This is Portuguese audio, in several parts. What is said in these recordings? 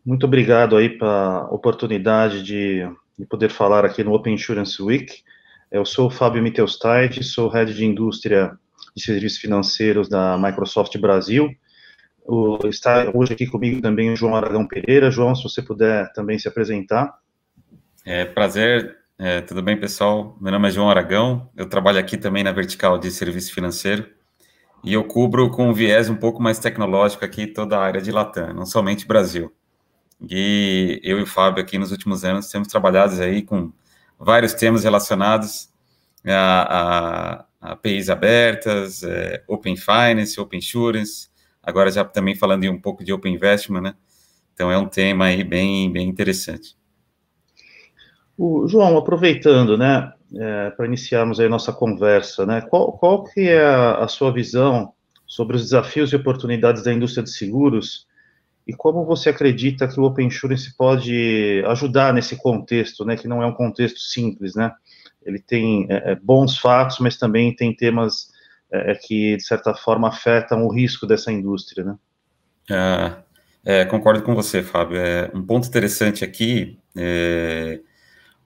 Muito obrigado aí pela oportunidade de poder falar aqui no Open Insurance Week. Eu sou o Fábio Mittelstein, sou Head de Indústria e Serviços Financeiros da Microsoft Brasil. Está hoje aqui comigo também o João Aragão Pereira. João, se você puder também se apresentar. Prazer, tudo bem, pessoal? Meu nome é João Aragão, eu trabalho aqui também na vertical de serviço financeiro e eu cubro com um viés um pouco mais tecnológico aqui toda a área de Latam, não somente Brasil. E eu e o Fábio aqui nos últimos anos temos trabalhado aí com vários temas relacionados a APIs abertas, Open Finance, Open Insurance, agora já também falando um pouco de Open Investment, né? Então é um tema aí bem interessante. João, aproveitando, né, para iniciarmos aí a nossa conversa, né, qual que é a sua visão sobre os desafios e oportunidades da indústria de seguros e como você acredita que o Open Insurance pode ajudar nesse contexto, né, que não é um contexto simples, né? Ele tem bons fatos, mas também tem temas que, de certa forma, afetam o risco dessa indústria, né? Concordo com você, Fábio. Um ponto interessante aqui,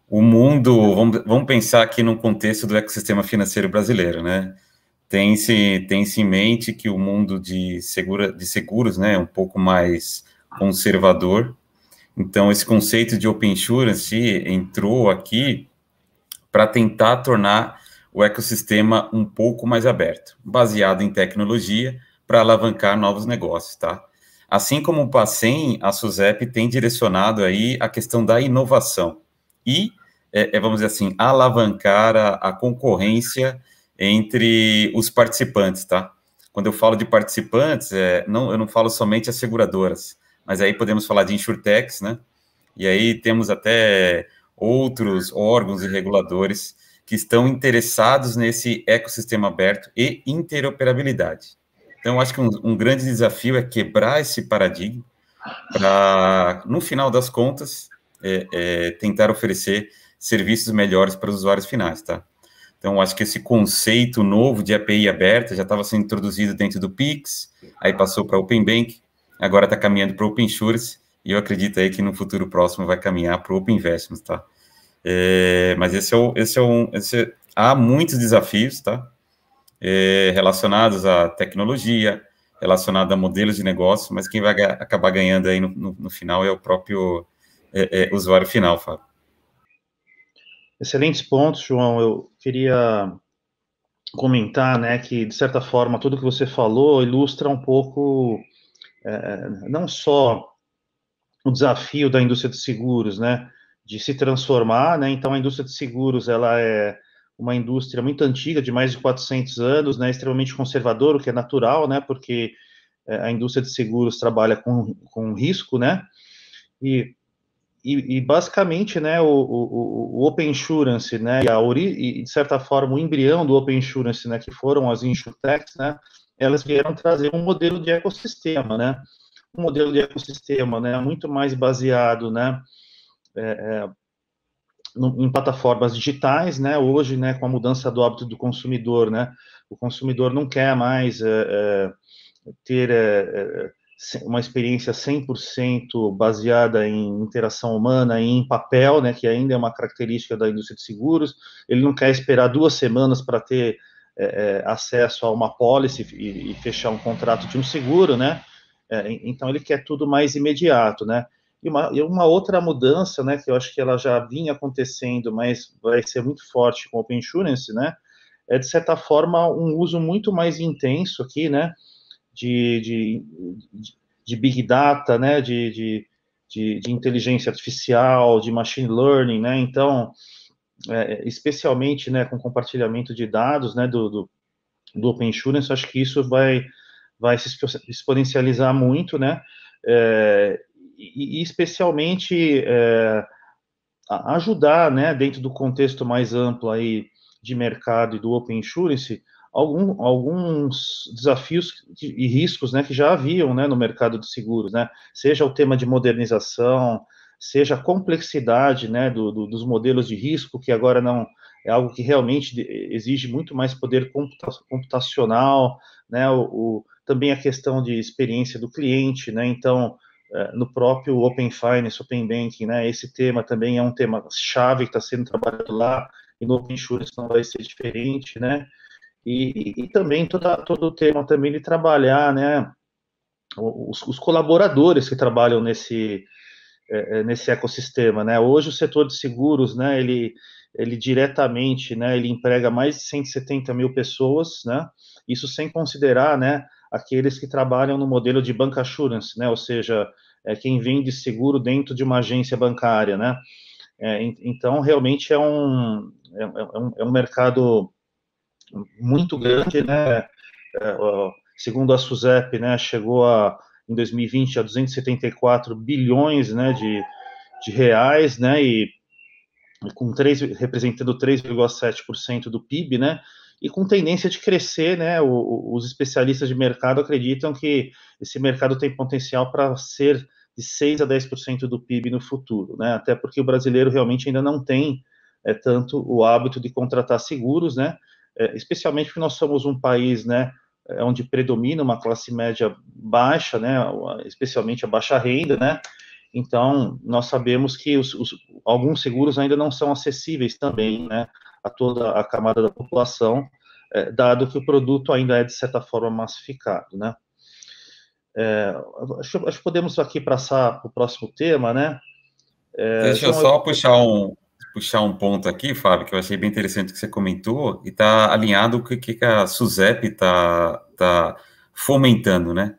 o mundo, vamos pensar aqui no contexto do ecossistema financeiro brasileiro, né? Tem-se em mente que o mundo de seguros, né, é um pouco mais conservador. Então, esse conceito de Open Insurance entrou aqui para tentar tornar o ecossistema um pouco mais aberto, baseado em tecnologia, para alavancar novos negócios, tá? Assim como o Pacem, a SUSEP tem direcionado aí a questão da inovação e, vamos dizer assim, alavancar a concorrência entre os participantes, tá? Quando eu falo de participantes, eu não falo somente as seguradoras, mas aí podemos falar de insurtechs, né? E aí temos até outros órgãos e reguladores que estão interessados nesse ecossistema aberto e interoperabilidade. Então, acho que um grande desafio é quebrar esse paradigma para, no final das contas, tentar oferecer serviços melhores para os usuários finais, tá? Então, acho que esse conceito novo de API aberta já estava sendo introduzido dentro do Pix, aí passou para Open Bank, agora está caminhando para o Open Insurance, e eu acredito aí que no futuro próximo vai caminhar para o Open Investments, tá? Mas há muitos desafios, tá? Relacionados à tecnologia, relacionado a modelos de negócio, mas quem vai acabar ganhando aí no final é o próprio usuário final, Fábio. Excelentes pontos, João. Eu queria comentar, né, que de certa forma tudo que você falou ilustra um pouco não só o desafio da indústria de seguros, né, de se transformar, né. Então a indústria de seguros ela é uma indústria muito antiga, de mais de 400 anos, né, extremamente conservadora, o que é natural, né, porque a indústria de seguros trabalha com risco, né, e basicamente, né, o Open Insurance, né, e de certa forma o embrião do Open Insurance, né, que foram as insurtechs, né, elas vieram trazer um modelo de ecossistema, né, muito mais baseado, né, em plataformas digitais, né, hoje, né, com a mudança do hábito do consumidor, né, o consumidor não quer mais ter uma experiência 100% baseada em interação humana e em papel, né, que ainda é uma característica da indústria de seguros. Ele não quer esperar 2 semanas para ter acesso a uma policy e fechar um contrato de um seguro, né? Então ele quer tudo mais imediato, né? E uma outra mudança, né, que eu acho que ela já vinha acontecendo, mas vai ser muito forte com o Open Insurance, né? É de certa forma um uso muito mais intenso aqui, né? de, de, de Big Data, né, de inteligência artificial, de machine learning, né, então, especialmente, né, com compartilhamento de dados, né, do Open Insurance, acho que isso vai se exponencializar muito, né, e especialmente ajudar, né, dentro do contexto mais amplo aí de mercado e do Open Insurance, alguns desafios e riscos, né, que já haviam, né, no mercado de seguros, né, seja o tema de modernização, seja a complexidade, né, dos modelos de risco, que agora não é algo que realmente exige muito mais poder computacional, né, também a questão de experiência do cliente, né, então no próprio Open Finance, Open Banking, né? Esse tema também é um tema chave que está sendo trabalhado lá, e no Open Insurance não vai ser diferente, né? E também todo o tema também de trabalhar, né? Os colaboradores que trabalham nesse ecossistema, né? Hoje o setor de seguros, né? Ele diretamente, né? Ele emprega mais de 170 mil pessoas, né? Isso sem considerar, né? Aqueles que trabalham no modelo de bancassurance, né? Ou seja, quem vende seguro dentro de uma agência bancária, né? Então, realmente é um mercado muito grande, né? Segundo a SUSEP, né, chegou em 2020 a 274 bilhões, né, de reais, né, e representando 3,7% do PIB, né, e com tendência de crescer, né, os especialistas de mercado acreditam que esse mercado tem potencial para ser de 6 a 10% do PIB no futuro, né, até porque o brasileiro realmente ainda não tem tanto o hábito de contratar seguros, né, especialmente porque nós somos um país, né, onde predomina uma classe média baixa, né, especialmente a baixa renda, né, então nós sabemos que alguns seguros ainda não são acessíveis também, né, a toda a camada da população, dado que o produto ainda é de certa forma massificado, né. Acho que podemos aqui passar para o próximo tema, né. Deixa eu João, só puxar um ponto aqui, Fábio, que eu achei bem interessante que você comentou, e está alinhado com o que a SUSEP está fomentando, né?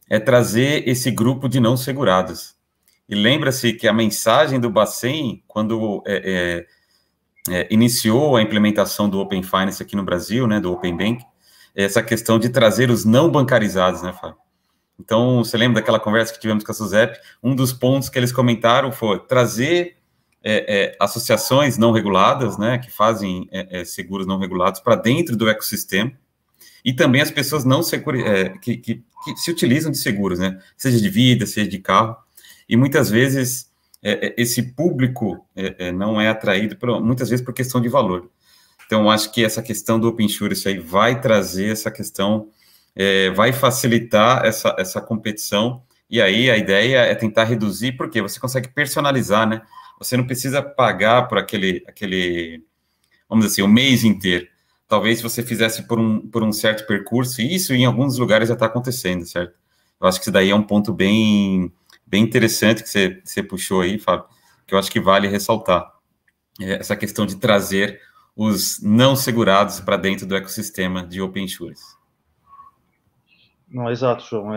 É trazer esse grupo de não segurados. E lembra-se que a mensagem do Bacen, quando iniciou a implementação do Open Finance aqui no Brasil, né, do Open Bank, é essa questão de trazer os não bancarizados, né, Fábio? Então, você lembra daquela conversa que tivemos com a SUSEP? Um dos pontos que eles comentaram foi trazer associações não reguladas, né, que fazem seguros não regulados para dentro do ecossistema, e também as pessoas não que se utilizam de seguros, né, seja de vida, seja de carro, e muitas vezes esse público não é atraído, muitas vezes por questão de valor. Então, acho que essa questão do Open Insurance aí vai trazer essa questão, vai facilitar essa competição, e aí a ideia é tentar reduzir, porque você consegue personalizar, né? Você não precisa pagar por aquele vamos dizer assim, o mês inteiro. Talvez se você fizesse por um certo percurso, e isso em alguns lugares já está acontecendo, certo? Eu acho que isso daí é um ponto bem interessante que você puxou aí, Fábio, que eu acho que vale ressaltar. Essa questão de trazer os não segurados para dentro do ecossistema de Open Insurance. Não, exato, João.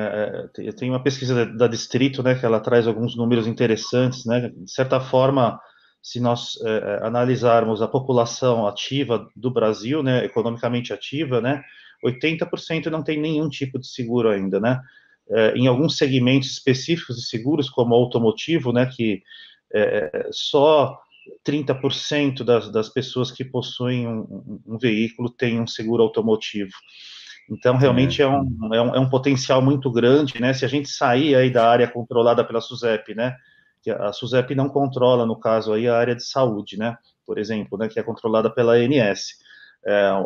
Tem uma pesquisa da Distrito, né, que ela traz alguns números interessantes, né? De certa forma, se nós analisarmos a população ativa do Brasil, né, economicamente ativa, né, 80% não tem nenhum tipo de seguro ainda, né? Em alguns segmentos específicos de seguros, como automotivo, né, que só 30% das pessoas que possuem um veículo têm um seguro automotivo. Então, realmente é um potencial muito grande, né? Se a gente sair aí da área controlada pela SUSEP, né? Que a SUSEP não controla, no caso aí, a área de saúde, né? Por exemplo, né? Que é controlada pela ANS.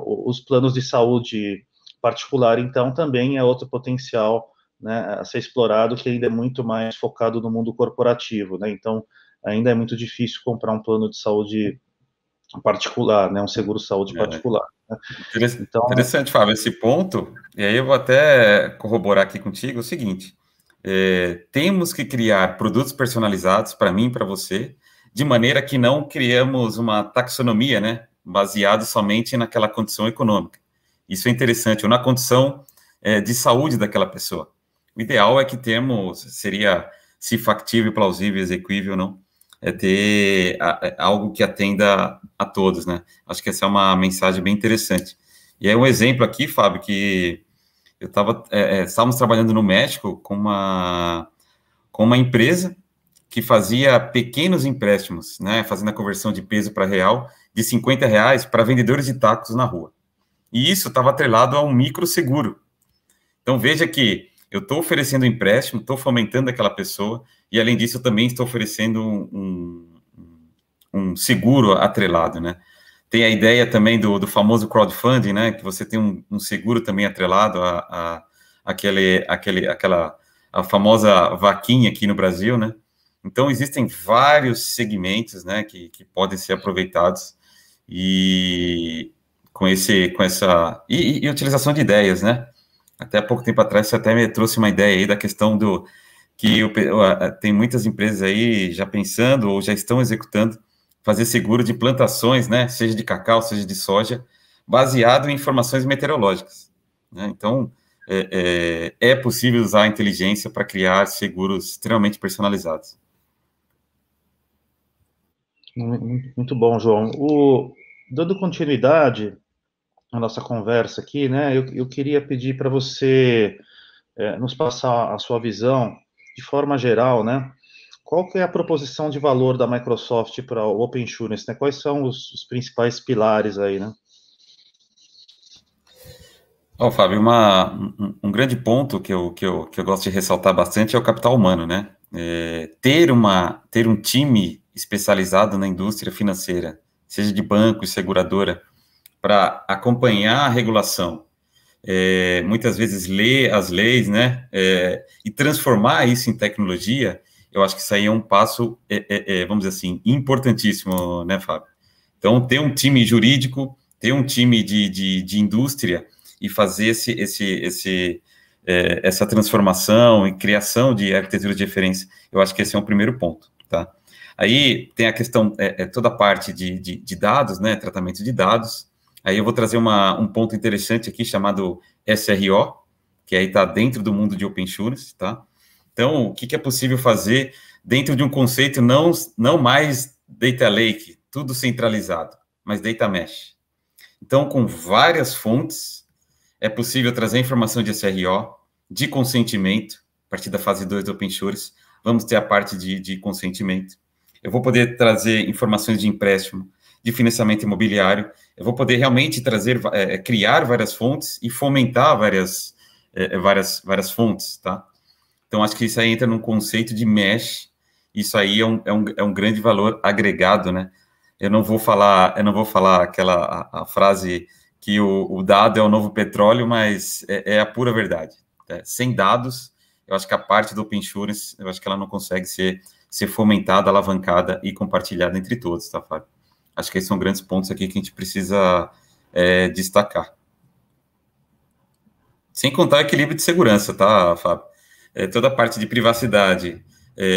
Os planos de saúde particular, então, também é outro potencial, né? A ser explorado, que ainda é muito mais focado no mundo corporativo, né? Então, ainda é muito difícil comprar um plano de saúde particular, né? Um seguro-saúde particular. Né? Então, interessante, Fábio, esse ponto, e aí eu vou até corroborar aqui contigo o seguinte, temos que criar produtos personalizados para mim e para você, de maneira que não criamos uma taxonomia, né, baseado somente naquela condição econômica. Isso é interessante, ou na condição de saúde daquela pessoa. O ideal é que seria, se factível, plausível, execuível ou não, ter algo que atenda a todos, né? Acho que essa é uma mensagem bem interessante. E aí um exemplo aqui, Fábio, que estávamos trabalhando no México com uma empresa que fazia pequenos empréstimos, né? Fazendo a conversão de peso para real de R$50 para vendedores de tacos na rua. E isso estava atrelado a um microseguro. Então veja que eu estou oferecendo um empréstimo, estou fomentando aquela pessoa, e além disso eu também estou oferecendo um seguro atrelado, né? Tem a ideia também do famoso crowdfunding, né? Que você tem um seguro também atrelado a famosa vaquinha aqui no Brasil, né? Então, existem vários segmentos, né, que podem ser aproveitados e e utilização de ideias, né? Até pouco tempo atrás, você até me trouxe uma ideia aí da questão do que tem muitas empresas aí já pensando ou já estão executando fazer seguro de plantações, né? Seja de cacau, seja de soja, baseado em informações meteorológicas, né? Então, é possível usar a inteligência para criar seguros extremamente personalizados. Muito bom, João. Dando continuidade à nossa conversa aqui, né, eu queria pedir para você nos passar a sua visão, de forma geral, né, qual que é a proposição de valor da Microsoft para o Open Insurance, né? Quais são os principais pilares aí, né? Ó, Fábio, um grande ponto que eu gosto de ressaltar bastante é o capital humano, né? Ter um time especializado na indústria financeira, seja de banco e seguradora, para acompanhar a regulação, muitas vezes ler as leis, né? E transformar isso em tecnologia, eu acho que isso aí é um passo, vamos dizer assim, importantíssimo, né, Fábio? Então, ter um time jurídico, ter um time de indústria e fazer essa transformação e criação de arquitetura de referência, eu acho que esse é um primeiro ponto, tá? Aí tem a questão, toda a parte de dados, né, tratamento de dados. Aí eu vou trazer um ponto interessante aqui chamado SRO, que aí está dentro do mundo de Open Insurance, tá? Então, o que é possível fazer dentro de um conceito não mais Data Lake, tudo centralizado, mas Data Mesh. Então, com várias fontes, é possível trazer informação de SRO, de consentimento, a partir da fase 2 do Open Insurance, vamos ter a parte de consentimento. Eu vou poder trazer informações de empréstimo, de financiamento imobiliário, eu vou poder realmente criar várias fontes e fomentar várias fontes, tá? Então, acho que isso aí entra num conceito de mesh, isso aí é um grande valor agregado, né? Eu não vou falar a frase que o dado é o novo petróleo, mas é a pura verdade. Tá? Sem dados, eu acho que a parte do Open Insurance, eu acho que ela não consegue ser fomentada, alavancada e compartilhada entre todos, tá, Fábio? Acho que esses são grandes pontos aqui que a gente precisa destacar. Sem contar o equilíbrio de segurança, tá, Fábio? Toda a parte de privacidade,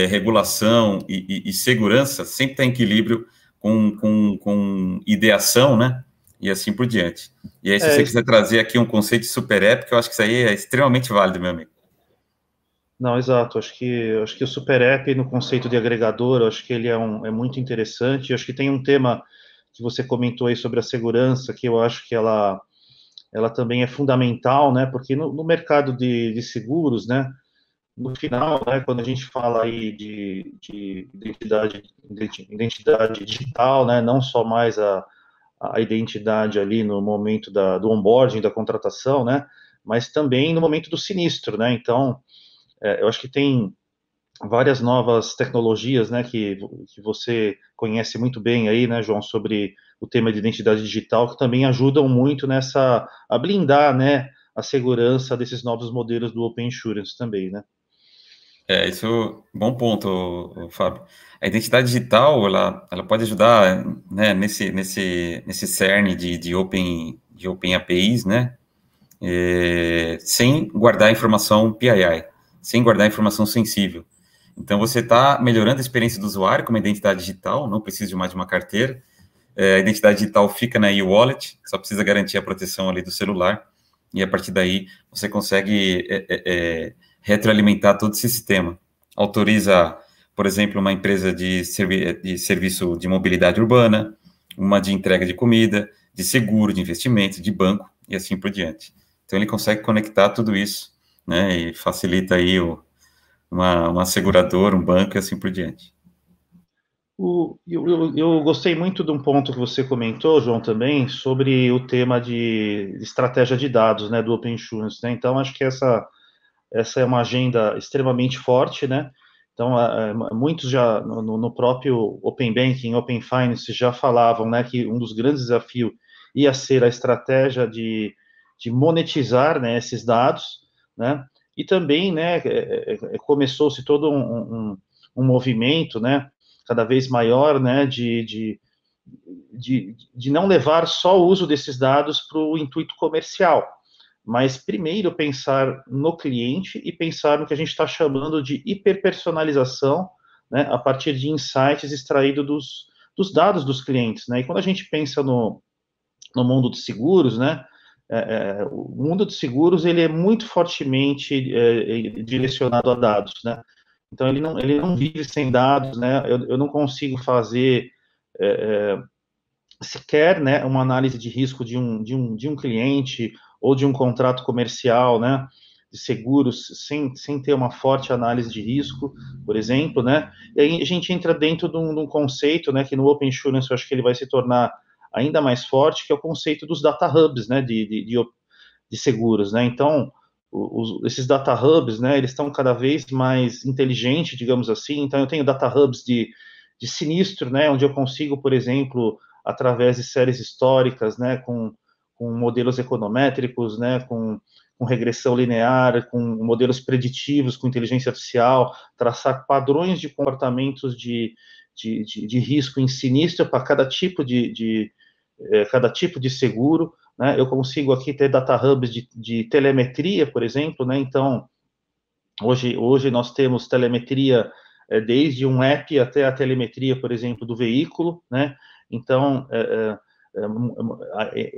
regulação e segurança sempre está em equilíbrio com ideação, né? E assim por diante. E aí, se você quiser trazer aqui um conceito de super app, eu acho que isso aí é extremamente válido, meu amigo. Não, exato. Acho que o Super App, no conceito de agregador, acho que ele é muito interessante. Acho que tem um tema que você comentou aí sobre a segurança, que eu acho que ela também é fundamental, né? Porque no mercado de seguros, né? No final, né, quando a gente fala aí de identidade digital, né? Não só mais a identidade ali no momento do onboarding, da contratação, né? Mas também no momento do sinistro, né? Então, eu acho que tem várias novas tecnologias, né, que você conhece muito bem aí, né, João, sobre o tema de identidade digital, que também ajudam muito a blindar, né, a segurança desses novos modelos do Open Insurance também, né? Isso, bom ponto, Fábio. A identidade digital, ela pode ajudar, né, nesse cerne de open APIs, né, sem guardar informação PII, sem guardar informação sensível. Então, você está melhorando a experiência do usuário com uma identidade digital, não precisa de mais de uma carteira. A identidade digital fica na e-wallet, só precisa garantir a proteção ali do celular, e a partir daí você consegue retroalimentar todo esse sistema. Autoriza, por exemplo, uma empresa de serviço de mobilidade urbana, uma de entrega de comida, de seguro, de investimento, de banco, e assim por diante. Então, ele consegue conectar tudo isso, né, e facilita aí uma seguradora, um banco e assim por diante. Eu gostei muito de um ponto que você comentou, João, também, sobre o tema de estratégia de dados, né, do Open Insurance, né? Então, acho que essa é uma agenda extremamente forte, né? Então, muitos já, no próprio Open Banking, Open Finance, já falavam, né, que um dos grandes desafios ia ser a estratégia de monetizar, né, esses dados, né? e também, né, começou-se todo um movimento, né, cada vez maior, né, de não levar só o uso desses dados para o intuito comercial, mas primeiro pensar no cliente e pensar no que a gente está chamando de hiperpersonalização, né, a partir de insights extraídos dos dados dos clientes, né, e quando a gente pensa no mundo de seguros, né, o mundo de seguros, ele é muito fortemente direcionado a dados, né, então ele não vive sem dados, né, eu não consigo fazer sequer, né, uma análise de risco de um cliente ou de um contrato comercial, né, de seguros, sem ter uma forte análise de risco, por exemplo, né, e aí a gente entra dentro de um conceito, né, que no Open Insurance eu acho que ele vai se tornar ainda mais forte, que é o conceito dos data hubs, né, de seguros, né, então, esses data hubs, né, eles estão cada vez mais inteligentes, digamos assim, então eu tenho data hubs de sinistro, né, onde eu consigo, por exemplo, através de séries históricas, né, com modelos econométricos, né, com regressão linear, com modelos preditivos, com inteligência artificial, traçar padrões de comportamentos de risco em sinistro para cada tipo cada tipo de seguro, né, eu consigo aqui ter data hubs de telemetria, por exemplo, né, então, hoje nós temos telemetria desde um app até a telemetria, por exemplo, do veículo, né, então,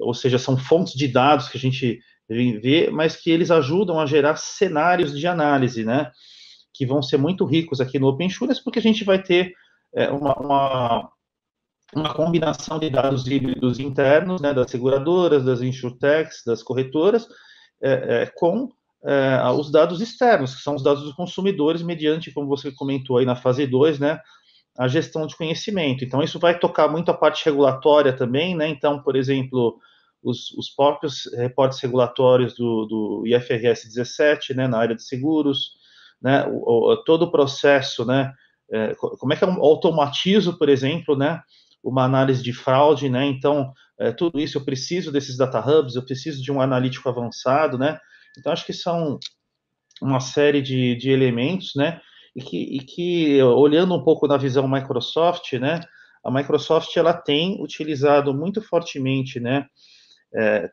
ou seja, são fontes de dados que a gente vê, mas que eles ajudam a gerar cenários de análise, né, que vão ser muito ricos aqui no Open Insurance, porque a gente vai ter uma combinação de dados híbridos internos, né, das seguradoras, das insurtechs, das corretoras, com os dados externos, que são os dados dos consumidores, mediante, como você comentou aí na fase 2, né, a gestão de conhecimento. Então, isso vai tocar muito a parte regulatória também, né, então, por exemplo, os próprios reportes regulatórios do IFRS 17, né, na área de seguros, né, todo o processo, né, como é que eu automatizo, por exemplo, né, uma análise de fraude, né, então, tudo isso, eu preciso desses data hubs, eu preciso de um analítico avançado, né, então, acho que são uma série de elementos, né, e que, olhando um pouco na visão Microsoft, né, a Microsoft, ela tem utilizado muito fortemente, né,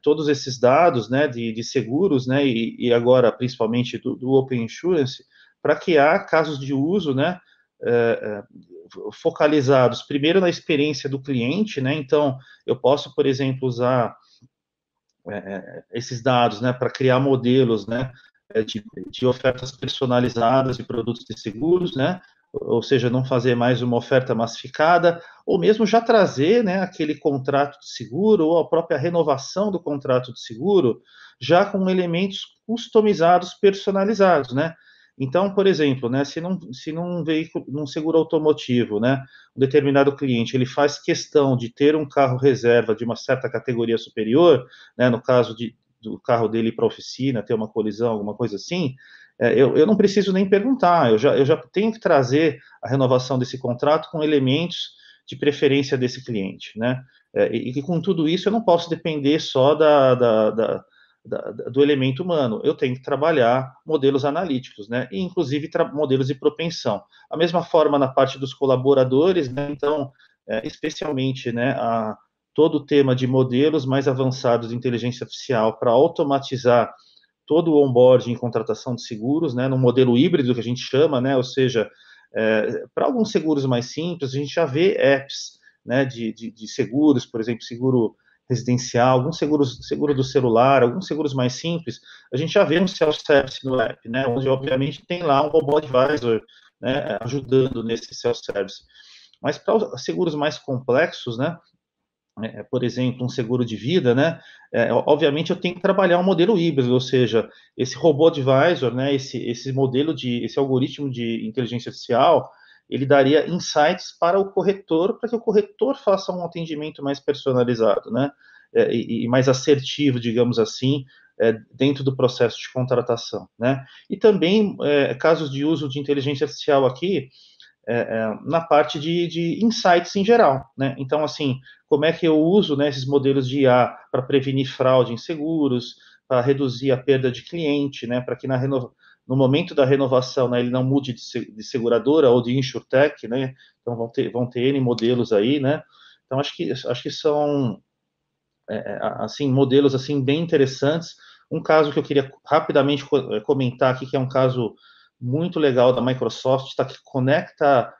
todos esses dados, né, de seguros, né, e agora, principalmente, do Open Insurance, para criar casos de uso, né, focalizados, primeiro, na experiência do cliente, né, então, eu posso, por exemplo, usar esses dados, né, para criar modelos, né, de ofertas personalizadas de produtos de seguros, né, ou seja, não fazer mais uma oferta massificada, ou mesmo já trazer, né, aquele contrato de seguro, ou a própria renovação do contrato de seguro, já com elementos customizados, personalizados, né, então, por exemplo, né, se num veículo, num seguro automotivo, né, um determinado cliente, ele faz questão de ter um carro reserva de uma certa categoria superior, né, no caso do carro dele ir para a oficina, ter uma colisão, alguma coisa assim, eu não preciso nem perguntar, eu já tenho que trazer a renovação desse contrato com elementos de preferência desse cliente, né, e com tudo isso eu não posso depender só do elemento humano, eu tenho que trabalhar modelos analíticos, né, e inclusive modelos de propensão. A mesma forma na parte dos colaboradores, né, então, especialmente, né, todo o tema de modelos mais avançados de inteligência artificial para automatizar todo o onboarding em contratação de seguros, né, no modelo híbrido que a gente chama, né, ou seja, para alguns seguros mais simples, a gente já vê apps, né, de seguros, por exemplo, seguro residencial, alguns seguro do celular, alguns seguros mais simples, a gente já vê um self-service no app, né, onde obviamente tem lá um robô advisor, né, ajudando nesse self-service. Mas para os seguros mais complexos, né, por exemplo, um seguro de vida, né, obviamente eu tenho que trabalhar um modelo híbrido, ou seja, esse robô advisor, né, esse algoritmo de inteligência artificial, ele daria insights para o corretor, para que o corretor faça um atendimento mais personalizado, né, e mais assertivo, digamos assim, dentro do processo de contratação, né, e também casos de uso de inteligência artificial aqui, na parte de insights em geral, né? Então, assim, como é que eu uso, né, esses modelos de IA para prevenir fraude em seguros, para reduzir a perda de cliente, né? Para que no momento da renovação, né, ele não mude de seguradora ou de insurtech, né? Então vão ter N modelos aí, né? Então acho que são assim modelos assim bem interessantes. Um caso que eu queria rapidamente comentar aqui, que é um caso muito legal da Microsoft, tá, que conecta,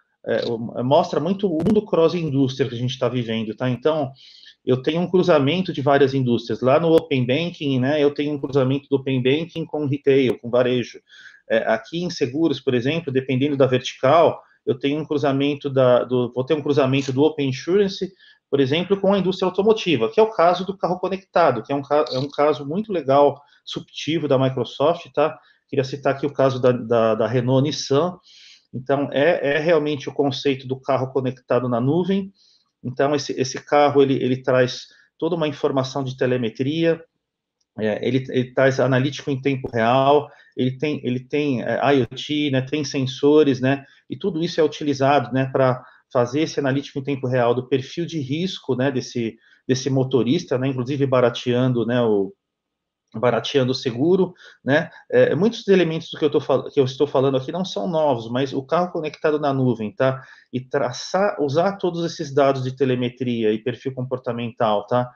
mostra muito o mundo cross-indústria que a gente está vivendo, tá? Então, eu tenho um cruzamento de várias indústrias. Lá no Open Banking, né, eu tenho um cruzamento do Open Banking com retail, com varejo. Aqui em seguros, por exemplo, dependendo da vertical, eu tenho um cruzamento vou ter um cruzamento do Open Insurance, por exemplo, com a indústria automotiva, que é o caso do carro conectado, que é um caso muito legal, subtivo da Microsoft, tá? Queria citar aqui o caso da Renault Nissan. Então, é realmente o conceito do carro conectado na nuvem. Então, esse carro, ele traz toda uma informação de telemetria, ele traz analítico em tempo real, ele tem IoT, né, tem sensores, né, e tudo isso é utilizado, né, para fazer esse analítico em tempo real do perfil de risco, né, desse motorista, né, inclusive barateando, né, barateando o seguro, né? Muitos elementos do que eu estou falando aqui não são novos, mas o carro conectado na nuvem, tá? E usar todos esses dados de telemetria e perfil comportamental, tá?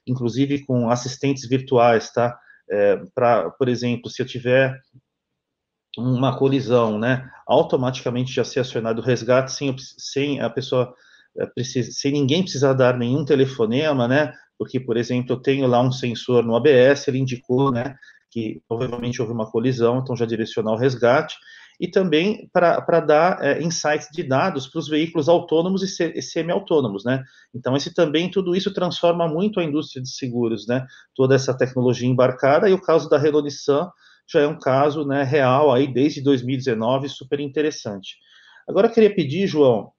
Inclusive com assistentes virtuais, tá? Por exemplo, se eu tiver uma colisão, né? Automaticamente já ser acionado o resgate sem a pessoa sem ninguém precisar dar nenhum telefonema, né? Porque, por exemplo, eu tenho lá um sensor no ABS, ele indicou, né, que provavelmente houve uma colisão, então já direcionar o resgate, e também para dar insights de dados para os veículos autônomos e semi-autônomos, né? Então, tudo isso transforma muito a indústria de seguros, né? Toda essa tecnologia embarcada, e o caso da Renault Nissan já é um caso, né, real aí desde 2019, super interessante. Agora eu queria pedir, João,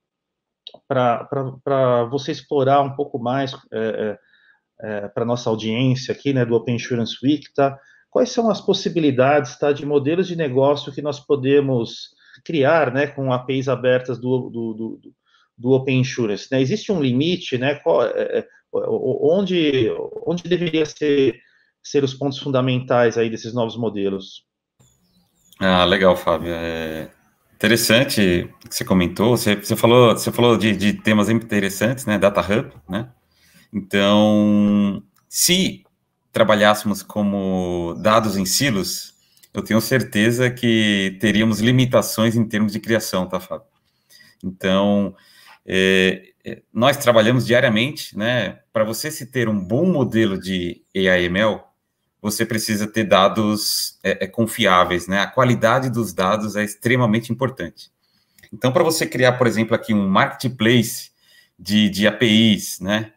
para você explorar um pouco mais para nossa audiência aqui, né, do Open Insurance Week, tá? Quais são as possibilidades, tá, de modelos de negócio que nós podemos criar, né, com APIs abertas do Open Insurance, né? Existe um limite, né? Onde deveria ser os pontos fundamentais aí desses novos modelos? Ah, legal, Fábio. Interessante o que você comentou. Você falou de temas interessantes, né? Data Hub, né? Então, se trabalhássemos como dados em silos, eu tenho certeza que teríamos limitações em termos de criação, tá, Fábio? Então, nós trabalhamos diariamente, né? Para você se ter um bom modelo de AI/ML, você precisa ter dados confiáveis, né? A qualidade dos dados é extremamente importante. Então, para você criar, por exemplo, aqui um marketplace de APIs, né?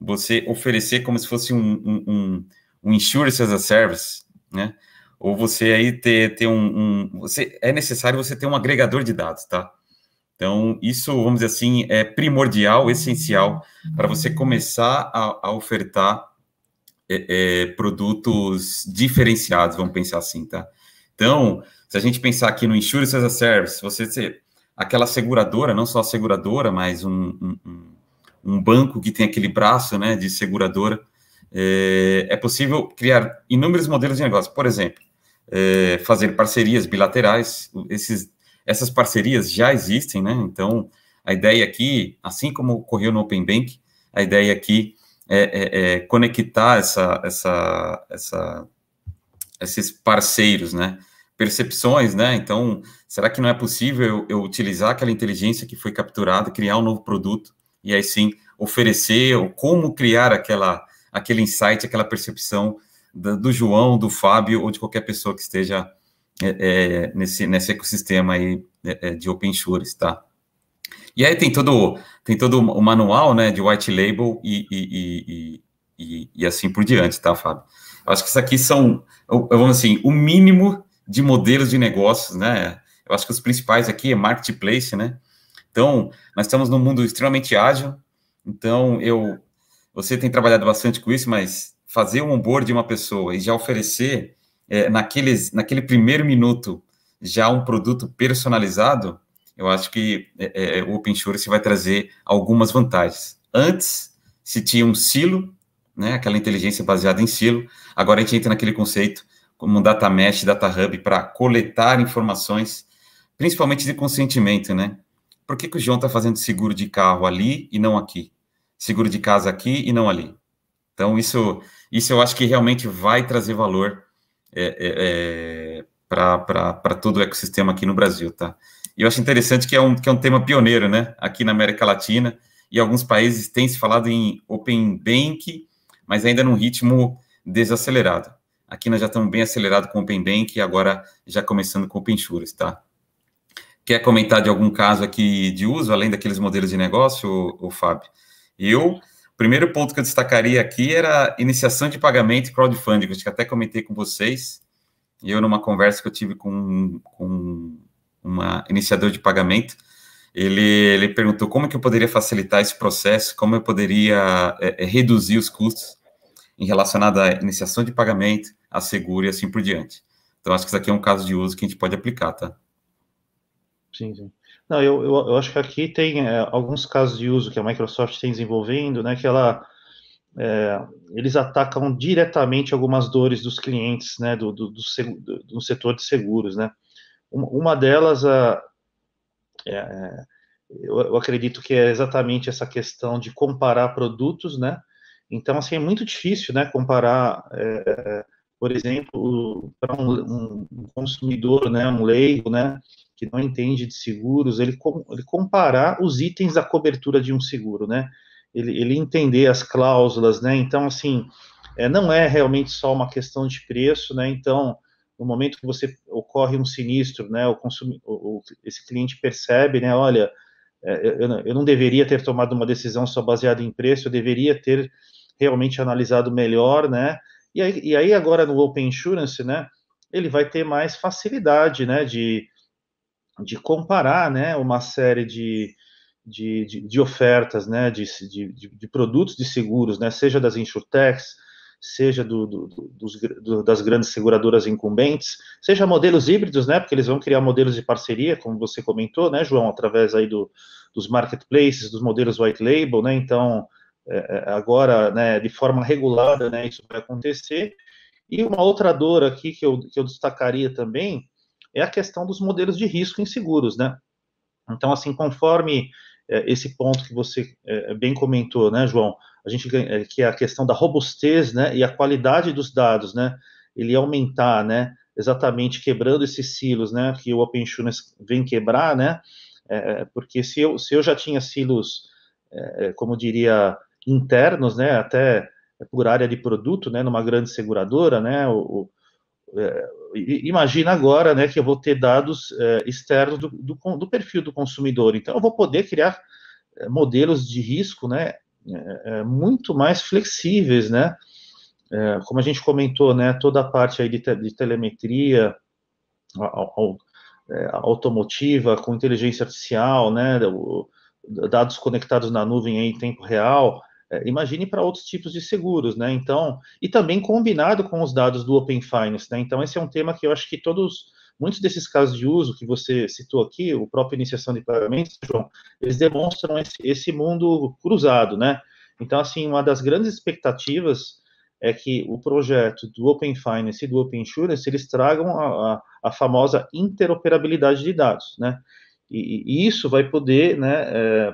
Você oferecer como se fosse um Insurance as a Service, né? Ou você aí ter é necessário você ter um agregador de dados, tá? Então, isso, vamos dizer assim, é primordial, essencial, para você começar a ofertar produtos diferenciados, vamos pensar assim, tá? Então, se a gente pensar aqui no Insurance as a Service, você ter aquela seguradora, não só a seguradora, mas um banco que tem aquele braço, né, de seguradora, é possível criar inúmeros modelos de negócio. Por exemplo, fazer parcerias bilaterais. Essas parcerias já existem, né? Então, a ideia aqui, assim como ocorreu no Open Bank, a ideia aqui é conectar esses parceiros, né? Percepções, né? Então, será que não é possível eu utilizar aquela inteligência que foi capturada, criar um novo produto, e aí sim oferecer, ou como criar aquele insight, aquela percepção do João, do Fábio, ou de qualquer pessoa que esteja nesse ecossistema aí de Open Insurance, tá? E aí tem todo o manual, né, de white label e assim por diante, tá, Fábio? Eu acho que isso aqui são, vamos assim, o mínimo de modelos de negócios, né? Eu acho que os principais aqui é marketplace, né? Então, nós estamos num mundo extremamente ágil, então você tem trabalhado bastante com isso, mas fazer um onboard de uma pessoa e já oferecer naquele primeiro minuto já um produto personalizado, eu acho que o Open Insurance vai trazer algumas vantagens. Antes, se tinha um silo, né, aquela inteligência baseada em silo, agora a gente entra naquele conceito como um data mesh, data hub, para coletar informações, principalmente de consentimento, né? Por que o João está fazendo seguro de carro ali e não aqui? Seguro de casa aqui e não ali? Então, isso eu acho que realmente vai trazer valor para todo o ecossistema aqui no Brasil, tá? E eu acho interessante que é um tema pioneiro, né? Aqui na América Latina, e alguns países têm se falado em Open Bank, mas ainda num ritmo desacelerado. Aqui nós já estamos bem acelerados com o Open Bank e agora já começando com o Open Insurance, tá? Quer comentar de algum caso aqui de uso, além daqueles modelos de negócio, o Fábio? O primeiro ponto que eu destacaria aqui era iniciação de pagamento e crowdfunding, que eu acho que até comentei com vocês, e eu numa conversa que eu tive com uma iniciador de pagamento, ele perguntou como que eu poderia facilitar esse processo, como eu poderia reduzir os custos em relacionado à iniciação de pagamento, a seguro e assim por diante. Então, acho que isso aqui é um caso de uso que a gente pode aplicar, tá? Sim, sim. Não, eu acho que aqui tem alguns casos de uso que a Microsoft tem desenvolvendo, né, que eles atacam diretamente algumas dores dos clientes, né, do setor de seguros, né. Uma delas, eu acredito que é exatamente essa questão de comparar produtos, né. Então, assim, é muito difícil, né, comparar, por exemplo, para um consumidor, né, um leigo, né, que não entende de seguros, ele comparar os itens da cobertura de um seguro, né? Ele entender as cláusulas, né? Então, assim, não é realmente só uma questão de preço, né? Então, no momento que você ocorre um sinistro, né? Esse cliente percebe, né? Olha, eu não deveria ter tomado uma decisão só baseada em preço, eu deveria ter realmente analisado melhor, né? E aí agora no Open Insurance, né? Ele vai ter mais facilidade, né? De comparar, né, uma série de ofertas, né, de produtos de seguros, né, seja das insurtechs, seja das grandes seguradoras incumbentes, seja modelos híbridos, né, porque eles vão criar modelos de parceria, como você comentou, né, João, através aí dos marketplaces, dos modelos white label, né, então, agora, né, de forma regulada, né, isso vai acontecer. E uma outra dor aqui que eu destacaria também é a questão dos modelos de risco em seguros, né? Então, assim, conforme esse ponto que você bem comentou, né, João, a gente que é a questão da robustez, né, e a qualidade dos dados, né, ele aumentar, né, exatamente quebrando esses silos, né, que o Open Insurance vem quebrar, né, porque se eu já tinha silos, como diria, internos, né, até por área de produto, né, numa grande seguradora, né, imagina agora, né, que eu vou ter dados externos do perfil do consumidor. Então, eu vou poder criar modelos de risco, né, muito mais flexíveis, né, como a gente comentou, né, toda a parte aí de telemetria automotiva com inteligência artificial, né, dados conectados na nuvem em tempo real. Imagine para outros tipos de seguros, né? Então, e também combinado com os dados do Open Finance, né? Então, esse é um tema que eu acho que muitos desses casos de uso que você citou aqui, o próprio iniciação de pagamentos, João, eles demonstram esse mundo cruzado, né? Então, assim, uma das grandes expectativas é que o projeto do Open Finance e do Open Insurance, eles tragam a famosa interoperabilidade de dados, né? E isso vai poder, né,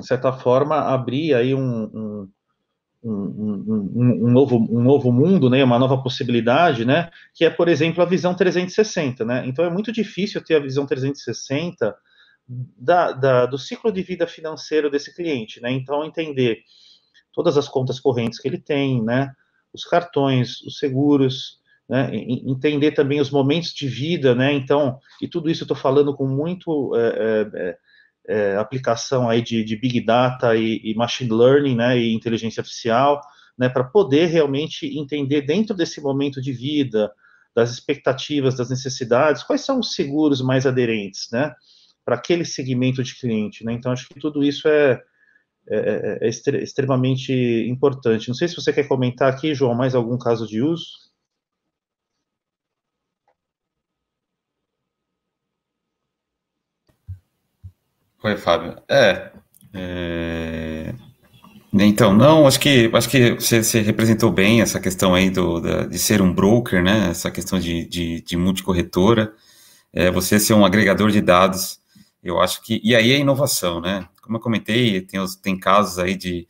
de certa forma, abrir aí um novo mundo, né, uma nova possibilidade, né, que é, por exemplo, a visão 360, né? Então é muito difícil ter a visão 360 do ciclo de vida financeiro desse cliente, né? Então entender todas as contas correntes que ele tem, né, os cartões, os seguros, né, entender também os momentos de vida, né, então, e tudo isso eu estou falando com muito aplicação aí de Big Data e Machine Learning, né, e inteligência artificial, né, para poder realmente entender dentro desse momento de vida, das expectativas, das necessidades, quais são os seguros mais aderentes, né, para aquele segmento de cliente, né, então acho que tudo isso é extremamente importante. Não sei se você quer comentar aqui, João, mais algum caso de uso. Oi, Fábio. Então, não, acho que você representou bem essa questão aí de ser um broker, né? Essa questão de multicorretora, você ser um agregador de dados, eu acho que. E aí a inovação, né? Como eu comentei, tem casos aí de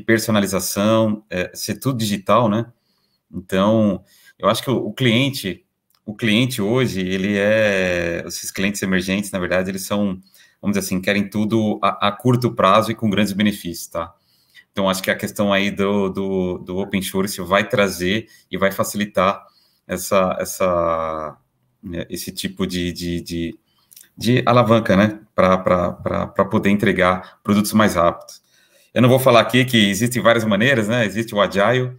personalização, ser tudo digital, né? Então, eu acho que o cliente hoje, esses clientes emergentes, na verdade, eles são, vamos dizer assim, querem tudo a curto prazo e com grandes benefícios, tá? Então, acho que a questão aí do Open Source vai trazer e vai facilitar esse tipo de alavanca, né? Para poder entregar produtos mais rápidos. Eu não vou falar aqui que existem várias maneiras, né? Existe o Agile,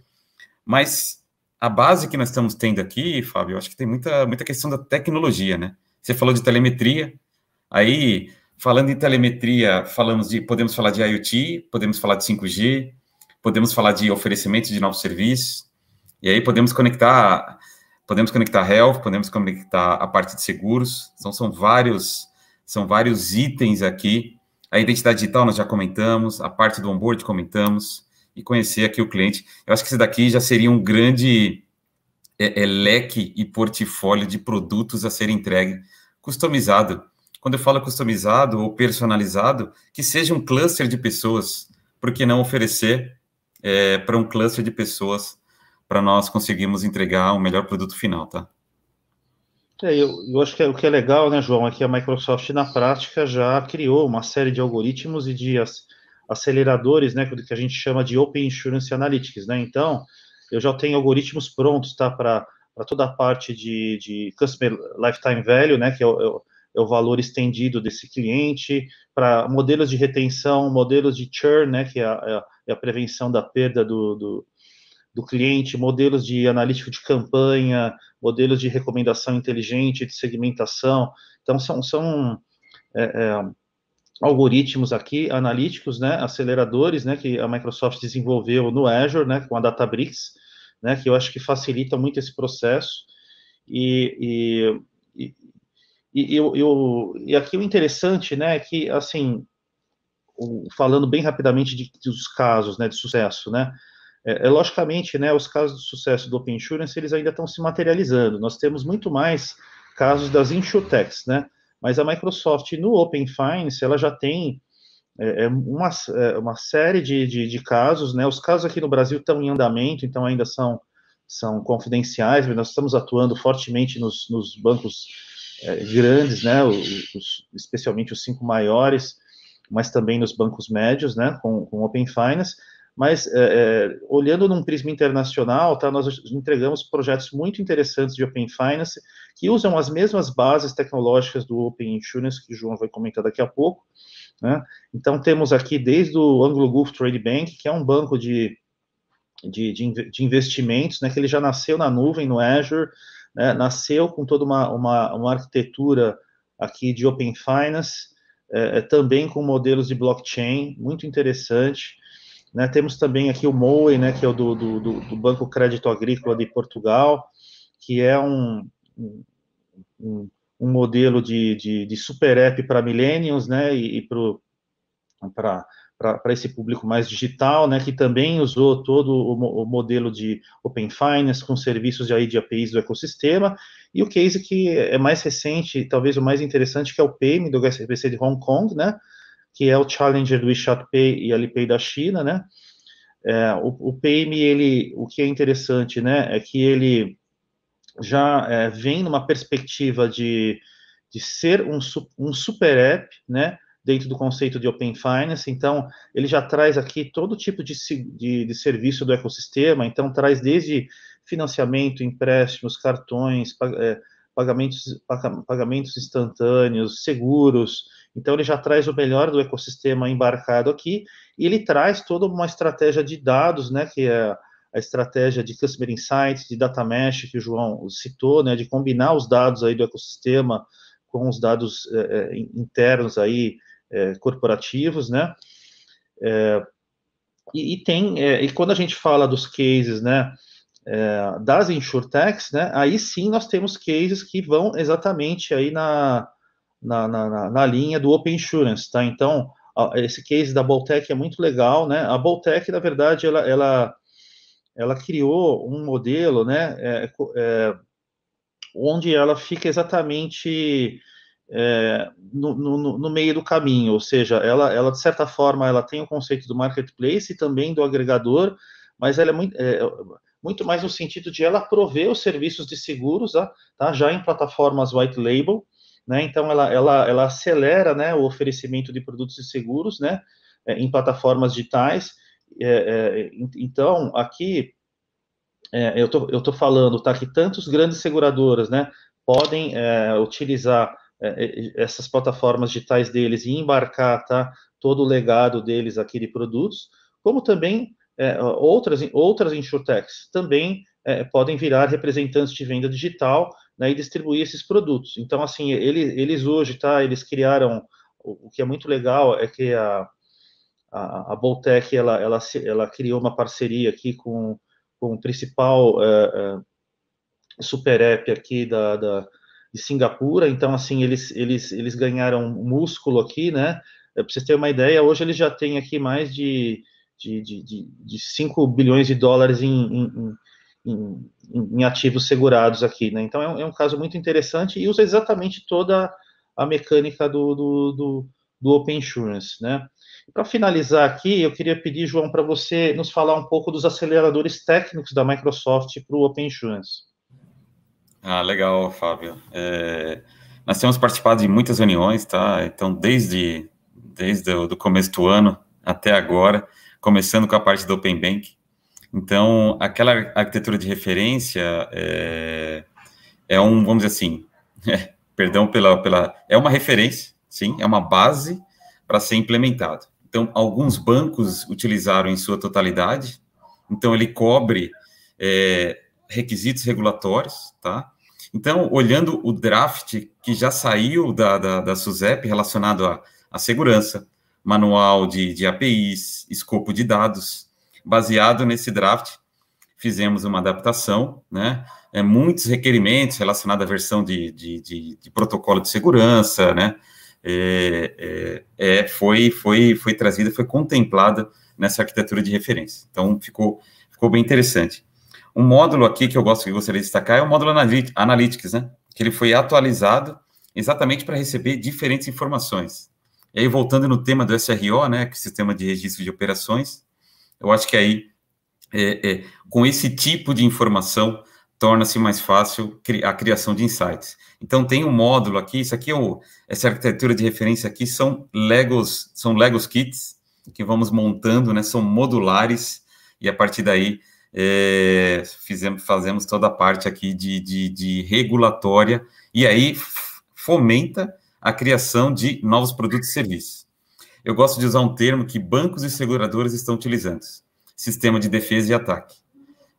mas a base que nós estamos tendo aqui, Fábio, eu acho que tem muita questão da tecnologia, né? Você falou de telemetria, aí, falando em telemetria, podemos falar de IoT, podemos falar de 5G, podemos falar de oferecimento de novos serviços, e aí podemos conectar health, podemos conectar a parte de seguros, então são vários itens aqui. A identidade digital nós já comentamos, a parte do onboard comentamos, e conhecer aqui o cliente. Eu acho que esse daqui já seria um grande leque e portfólio de produtos a ser entregue, customizado. Quando eu falo customizado ou personalizado, que seja um cluster de pessoas, por que não oferecer para um cluster de pessoas para nós conseguirmos entregar o melhor produto final, tá? Eu acho que o que é legal, né, João, é que a Microsoft, na prática, já criou uma série de algoritmos e de aceleradores, né, que a gente chama de Open Insurance Analytics, né? Então, eu já tenho algoritmos prontos, tá, para toda a parte de Customer Lifetime Value, né, que é o valor estendido desse cliente, para modelos de retenção, modelos de churn, né, que é a prevenção da perda do cliente, modelos de analítico de campanha, modelos de recomendação inteligente, de segmentação. Então, são algoritmos aqui, analíticos, né, aceleradores, né, que a Microsoft desenvolveu no Azure, né, com a Databricks, né, que eu acho que facilita muito esse processo. E aqui o interessante, né, é que, assim, falando bem rapidamente dos casos, né, de sucesso, né, logicamente, né, os casos de sucesso do Open Insurance, eles ainda estão se materializando. Nós temos muito mais casos das insurtechs, né, mas a Microsoft no Open Finance, ela já tem uma série de casos, né, os casos aqui no Brasil estão em andamento, então ainda são confidenciais, mas nós estamos atuando fortemente nos bancos grandes, né, especialmente os 5 maiores, mas também nos bancos médios, né, com Open Finance. Mas, olhando num prisma internacional, tá, nós entregamos projetos muito interessantes de Open Finance, que usam as mesmas bases tecnológicas do Open Insurance, que o João vai comentar daqui a pouco, né? Então, temos aqui desde o Anglo Gulf Trade Bank, que é um banco de investimentos, né, que ele já nasceu na nuvem, no Azure, né, nasceu com toda uma arquitetura aqui de Open Finance, também com modelos de blockchain, muito interessante. Né, temos também aqui o Moe, né, que é o do Banco Crédito Agrícola de Portugal, que é um modelo de super app para millennials, né, e para esse público mais digital, né, que também usou todo o modelo de Open Finance com serviços aí de APIs do ecossistema, e o case que é mais recente, talvez o mais interessante, que é o Payme do HSBC de Hong Kong, né, que é o challenger do WeChat Pay e Alipay da China, né. O Payme, o que é interessante, né, é que ele já vem numa perspectiva de ser um super app, né, dentro do conceito de Open Finance. Então, ele já traz aqui todo tipo de serviço do ecossistema, então traz desde financiamento, empréstimos, cartões, pagamentos instantâneos, seguros. Então, ele já traz o melhor do ecossistema embarcado aqui, e ele traz toda uma estratégia de dados, né, que é a estratégia de Customer Insights, de Data Mesh, que o João citou, né, de combinar os dados aí do ecossistema com os dados internos aí, corporativos, né, e quando a gente fala dos cases, né, das insurtechs, né, aí sim nós temos cases que vão exatamente aí na linha do Open Insurance, tá? Então, esse case da Boltec é muito legal, né? A Boltec, na verdade, ela criou um modelo, né? Onde ela fica exatamente no meio do caminho, ou seja, ela de certa forma ela tem o conceito do marketplace e também do agregador, mas ela muito mais no sentido de ela prover os serviços de seguros, tá, já em plataformas white label, né? Então ela acelera, né, o oferecimento de produtos de seguros, né, em plataformas digitais. Então aqui eu tô falando, tá, que tantos grandes seguradoras, né, podem utilizar essas plataformas digitais deles e embarcar, tá, todo o legado deles aqui de produtos, como também outras insurtechs também podem virar representantes de venda digital, né, e distribuir esses produtos. Então, assim, eles hoje, tá, eles criaram, o que é muito legal é que a Boltec, ela criou uma parceria aqui com o principal super app aqui de Singapura, então, assim, eles ganharam músculo aqui, né? Para vocês terem uma ideia, hoje eles já têm aqui mais de 5 bilhões de dólares em ativos segurados aqui, né? Então, é um caso muito interessante e usa exatamente toda a mecânica do Open Insurance, né? Para finalizar aqui, eu queria pedir, João, para você nos falar um pouco dos aceleradores técnicos da Microsoft para o Open Insurance. Ah, legal, Fábio. Nós temos participado de muitas reuniões, tá? Então, desde o começo do ano até agora, começando com a parte do Open Bank. Então, aquela arquitetura de referência vamos dizer assim, perdão é uma referência, sim, é uma base para ser implementado. Então, alguns bancos utilizaram em sua totalidade, então ele cobre requisitos regulatórios, tá? Então, olhando o draft que já saiu da SUSEP relacionado à segurança, manual de APIs, escopo de dados, baseado nesse draft, fizemos uma adaptação, né? Muitos requerimentos relacionados à versão de protocolo de segurança, né? Foi trazida, foi contemplada nessa arquitetura de referência. Então, ficou bem interessante. Um módulo aqui que eu gostaria de destacar é o módulo Analytics, né? Que ele foi atualizado exatamente para receber diferentes informações. E aí, voltando no tema do SRO, né? Que é o Sistema de Registro de Operações, eu acho que aí, com esse tipo de informação, torna-se mais fácil a criação de insights. Então, tem um módulo aqui, essa arquitetura de referência aqui são Legos Kits, que vamos montando, né? São modulares, e a partir daí, fazemos toda a parte aqui de regulatória, e aí fomenta a criação de novos produtos e serviços. Eu gosto de usar um termo que bancos e seguradoras estão utilizando: sistema de defesa e ataque.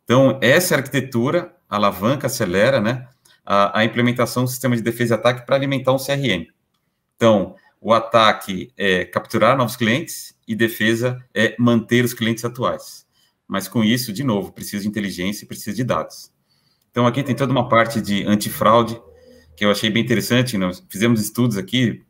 Então, essa arquitetura alavanca, acelera, né, a implementação do sistema de defesa e ataque para alimentar um CRM. Então, o ataque é capturar novos clientes e defesa é manter os clientes atuais. Mas com isso, de novo, precisa de inteligência e precisa de dados. Então, aqui tem toda uma parte de antifraude, que eu achei bem interessante. Nós fizemos estudos aqui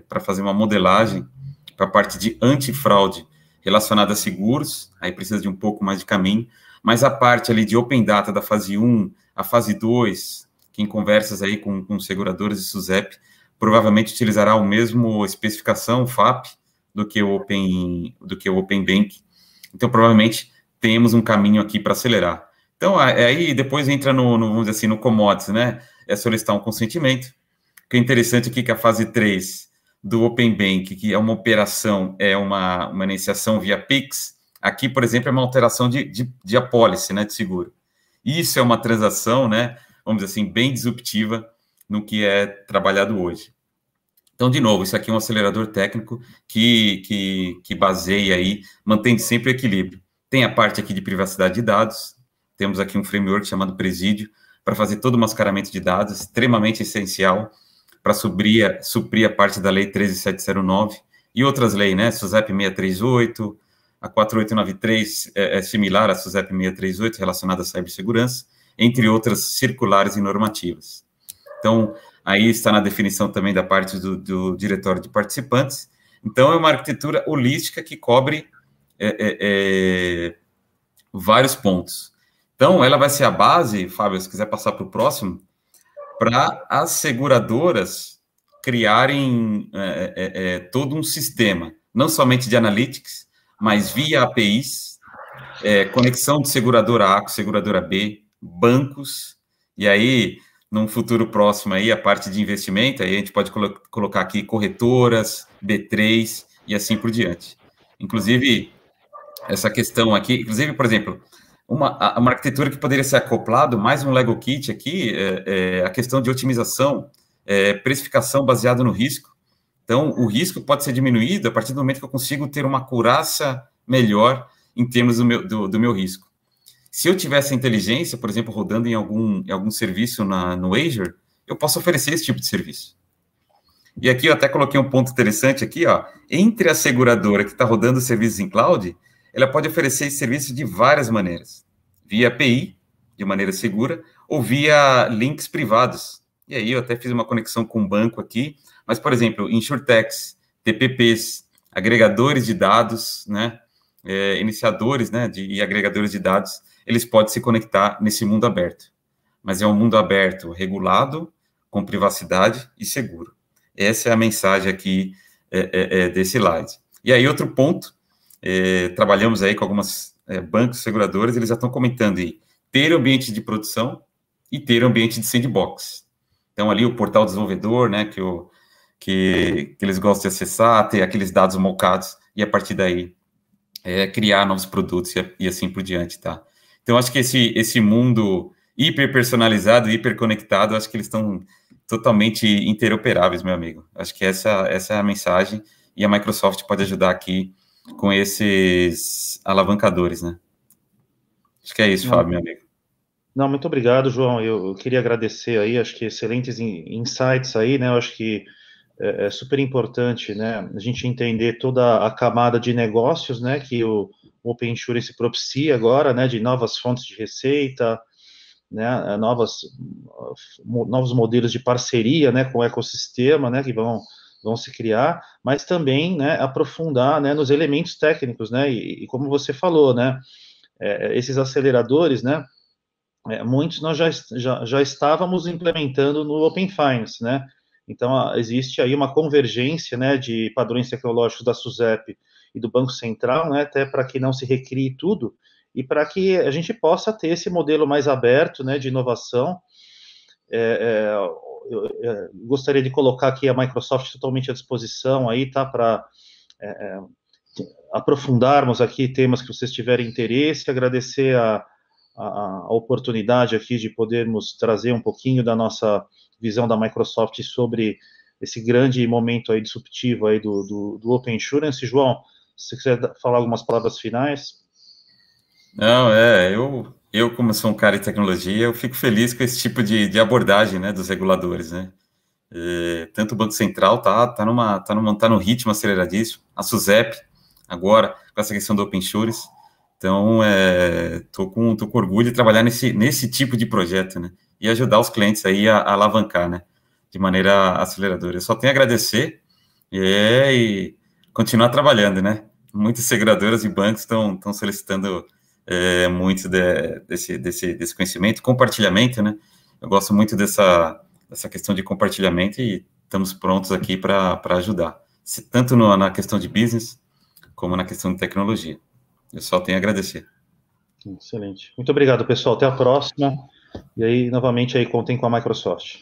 para fazer uma modelagem para a parte de antifraude relacionada a seguros, aí precisa de um pouco mais de caminho, mas a parte ali de Open Data da fase 1, a fase 2, que em conversas aí com seguradoras e SUSEP, provavelmente utilizará a mesma especificação, FAP, do que o Open Bank. Então, provavelmente, temos um caminho aqui para acelerar. Então, aí depois entra vamos dizer assim, no commodities, né? É solicitar um consentimento. O que é interessante aqui é que a fase 3 do Open Bank, que é uma operação, é uma iniciação via Pix, aqui, por exemplo, é uma alteração de apólice, né, de seguro. Isso é uma transação, né, vamos dizer assim, bem disruptiva no que é trabalhado hoje. Então, de novo, isso aqui é um acelerador técnico que baseia aí, mantém sempre o equilíbrio. Tem a parte aqui de privacidade de dados, temos aqui um framework chamado Presídio, para fazer todo o mascaramento de dados, extremamente essencial, para suprir a parte da Lei 13.709 e outras leis, né? SUSEP 638, a 4893 é similar à SUSEP 638, relacionada à cibersegurança, entre outras circulares e normativas. Então, aí está na definição também da parte do diretório de participantes, Então, é uma arquitetura holística que cobre vários pontos. Então, ela vai ser a base, Fábio, se quiser passar para o próximo, para as seguradoras criarem todo um sistema, não somente de analytics, mas via APIs, conexão de seguradora A com seguradora B, bancos, e aí, num futuro próximo aí, a parte de investimento, aí a gente pode colocar aqui corretoras, B3 e assim por diante. Inclusive, essa questão aqui, inclusive, por exemplo, uma arquitetura que poderia ser acoplado, mais um Lego Kit aqui, a questão de otimização, precificação baseada no risco. Então, o risco pode ser diminuído a partir do momento que eu consigo ter uma acurácia melhor em termos do meu risco. Se eu tivesse inteligência, por exemplo, rodando em algum serviço no Azure, eu posso oferecer esse tipo de serviço. E aqui eu até coloquei um ponto interessante aqui, ó, entre a seguradora que está rodando serviços em cloud, ela pode oferecer esse serviço de várias maneiras, via API, de maneira segura, ou via links privados. E aí eu até fiz uma conexão com um banco aqui, mas, por exemplo, InsurTechs, TPPs, agregadores de dados, né, iniciadores, né, e agregadores de dados, eles podem se conectar nesse mundo aberto. Mas é um mundo aberto, regulado, com privacidade e seguro. Essa é a mensagem aqui desse slide. E aí, outro ponto, trabalhamos aí com algumas bancos seguradores, eles já estão comentando aí, ter ambiente de produção e ter ambiente de sandbox. Então, ali o portal desenvolvedor, né, que eles gostam de acessar, ter aqueles dados mocados, e a partir daí, criar novos produtos e assim por diante, tá? Então, acho que esse mundo hiper personalizado, hiper conectado, acho que eles estão totalmente interoperáveis, meu amigo. Acho que essa é a mensagem, e a Microsoft pode ajudar aqui com esses alavancadores, né? Acho que é isso, Fábio, meu amigo. Não, muito obrigado, João. Eu queria agradecer aí, acho que excelentes insights aí, né? Eu acho que é super importante, né? A gente entender toda a camada de negócios, né? Que o Open Insurance propicia agora, né? De novas fontes de receita, né? Novos modelos de parceria, né? Com o ecossistema, né? Que vão se criar, mas também, né? Aprofundar, né? Nos elementos técnicos, né? E como você falou, né? Esses aceleradores, né? Muitos nós já estávamos implementando no Open Finance, né? Então, existe aí uma convergência, né, de padrões tecnológicos da SUSEP e do Banco Central, né, até para que não se recrie tudo e para que a gente possa ter esse modelo mais aberto, né, de inovação. Eu gostaria de colocar aqui a Microsoft totalmente à disposição aí, tá, para aprofundarmos aqui temas que vocês tiverem interesse, agradecer a oportunidade aqui de podermos trazer um pouquinho da nossa visão da Microsoft sobre esse grande momento aí disruptivo aí do Open Insurance. João, se você quiser falar algumas palavras finais. Não, eu como sou um cara de tecnologia, eu fico feliz com esse tipo de abordagem, né, dos reguladores, né? Tanto o Banco Central tá no ritmo aceleradíssimo, a SUSEP agora com essa questão do Open Insurance. Então, tô com orgulho de trabalhar nesse tipo de projeto, né? E ajudar os clientes aí a alavancar, né? De maneira aceleradora. Eu só tenho a agradecer e continuar trabalhando, né? Muitas seguradoras e bancos estão solicitando muito desse conhecimento, compartilhamento, né? Eu gosto muito dessa questão de compartilhamento e estamos prontos aqui para ajudar, tanto na questão de business como na questão de tecnologia. Eu só tenho a agradecer. Excelente. Muito obrigado, pessoal. Até a próxima. E aí, novamente, aí contem com a Microsoft.